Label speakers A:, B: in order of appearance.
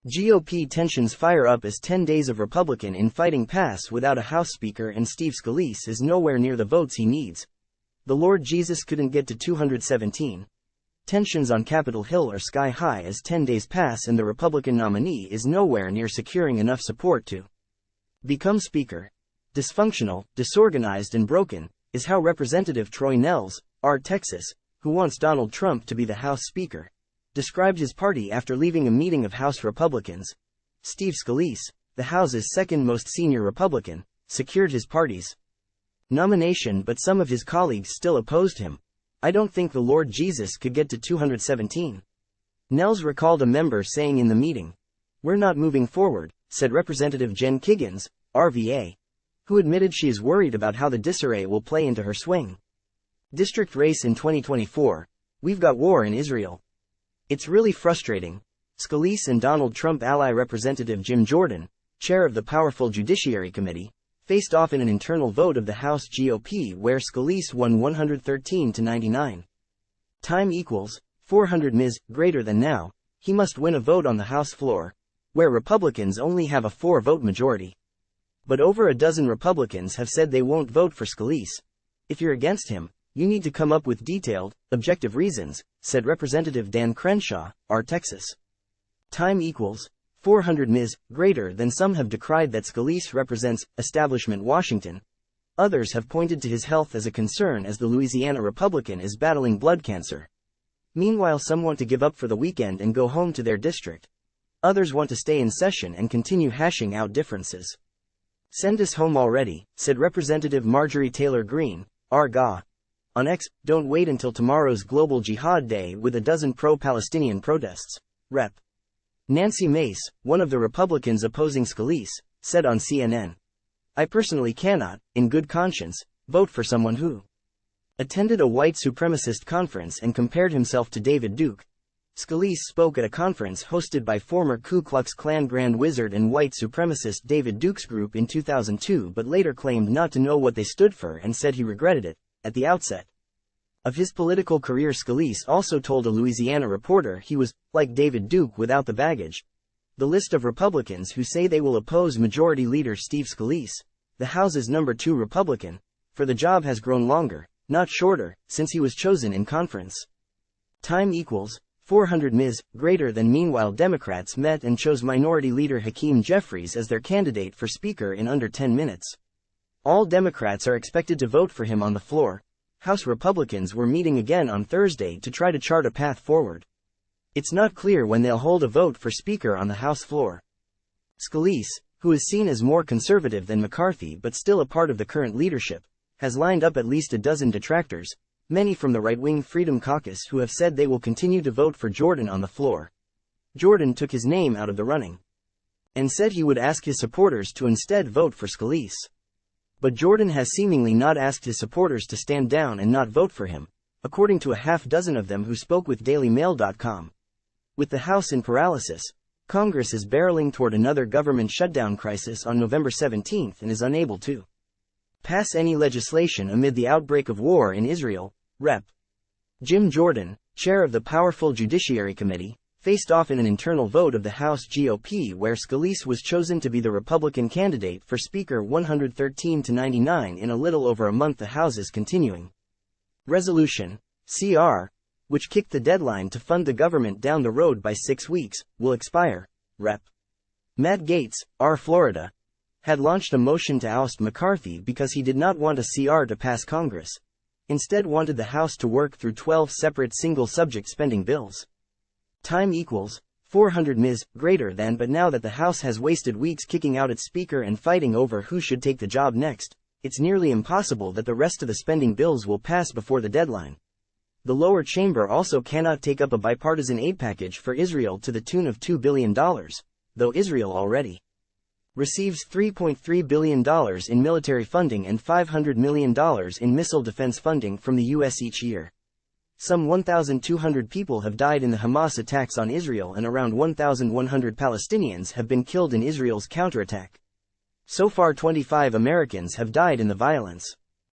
A: GOP tensions fire up as 10 days of Republican infighting pass without a House Speaker, and Steve Scalise is nowhere near the votes he needs. The Lord Jesus couldn't get to 217. Tensions on Capitol Hill are sky high as 10 days pass and the Republican nominee is nowhere near securing enough support to become Speaker. Dysfunctional, disorganized and broken, is how Representative Troy Nehls, R. Texas, who wants Donald Trump to be the House Speaker, described his party after leaving a meeting of House Republicans. Steve Scalise, the House's second most senior Republican, secured his party's nomination, but some of his colleagues still opposed him. "I don't think the Lord Jesus could get to 217. Nehls recalled a member saying in the meeting. "We're not moving forward," said Representative Jen Kiggans, RVA, who admitted she is worried about how the disarray will play into her swing district race in 2024. "We've got war in Israel. It's really frustrating." Scalise and Donald Trump ally Representative Jim Jordan, chair of the powerful Judiciary Committee, faced off in an internal vote of the House GOP where Scalise won 113 to 99. Time equals 400 Ms. greater than now. He must win a vote on the House floor, where Republicans only have a 4-vote majority. But over a dozen Republicans have said they won't vote for Scalise. "If you're against him, you need to come up with detailed, objective reasons," said Representative Dan Crenshaw, R. Texas. Time equals 400 Ms. greater than. Some have decried that Scalise represents establishment Washington. Others have pointed to his health as a concern as the Louisiana Republican is battling blood cancer. Meanwhile, some want to give up for the weekend and go home to their district. Others want to stay in session and continue hashing out differences. "Send us home already," said Representative Marjorie Taylor Greene, R. On X. "Don't wait until tomorrow's Global Jihad Day with a dozen pro-Palestinian protests." Rep. Nancy Mace, one of the Republicans opposing Scalise, said on CNN, "I personally cannot, in good conscience, vote for someone who attended a white supremacist conference and compared himself to David Duke." Scalise spoke at a conference hosted by former Ku Klux Klan Grand Wizard and white supremacist David Duke's group in 2002, but later claimed not to know what they stood for and said he regretted it. At the outset of his political career, Scalise also told a Louisiana reporter he was, like David Duke, without the baggage. The list of Republicans who say they will oppose Majority Leader Steve Scalise, the House's number 2 Republican, for the job has grown longer, not shorter, since he was chosen in conference. Time equals 400 Ms. greater than. Meanwhile, Democrats met and chose Minority Leader Hakeem Jeffries as their candidate for Speaker in under 10 minutes. All Democrats are expected to vote for him on the floor. House Republicans were meeting again on Thursday to try to chart a path forward. It's not clear when they'll hold a vote for Speaker on the House floor. Scalise, who is seen as more conservative than McCarthy but still a part of the current leadership, has lined up at least a dozen detractors, many from the right-wing Freedom Caucus, who have said they will continue to vote for Jordan on the floor. Jordan took his name out of the running and said he would ask his supporters to instead vote for Scalise. But Jordan has seemingly not asked his supporters to stand down and not vote for him, according to a half-dozen of them who spoke with DailyMail.com. With the House in paralysis, Congress is barreling toward another government shutdown crisis on November 17 and is unable to pass any legislation amid the outbreak of war in Israel. Rep. Jim Jordan, chair of the powerful Judiciary Committee, faced off in an internal vote of the House GOP where Scalise was chosen to be the Republican candidate for Speaker 113 to 99 in a little over a month. The House's continuing resolution, CR, which kicked the deadline to fund the government down the road by 6 weeks, will expire. Rep. Matt Gaetz, R. Florida, had launched a motion to oust McCarthy because he did not want a CR to pass Congress. Instead wanted the House to work through 12 separate single-subject spending bills. Time equals 400 Ms. greater than. But now that the House has wasted weeks kicking out its Speaker and fighting over who should take the job next, it's nearly impossible that the rest of the spending bills will pass before the deadline. The lower chamber also cannot take up a bipartisan aid package for Israel to the tune of $2 billion, though Israel already receives $3.3 billion in military funding and $500 million in missile defense funding from the U.S. each year. Some 1,200 people have died in the Hamas attacks on Israel and around 1,100 Palestinians have been killed in Israel's counterattack. So far, 25 Americans have died in the violence.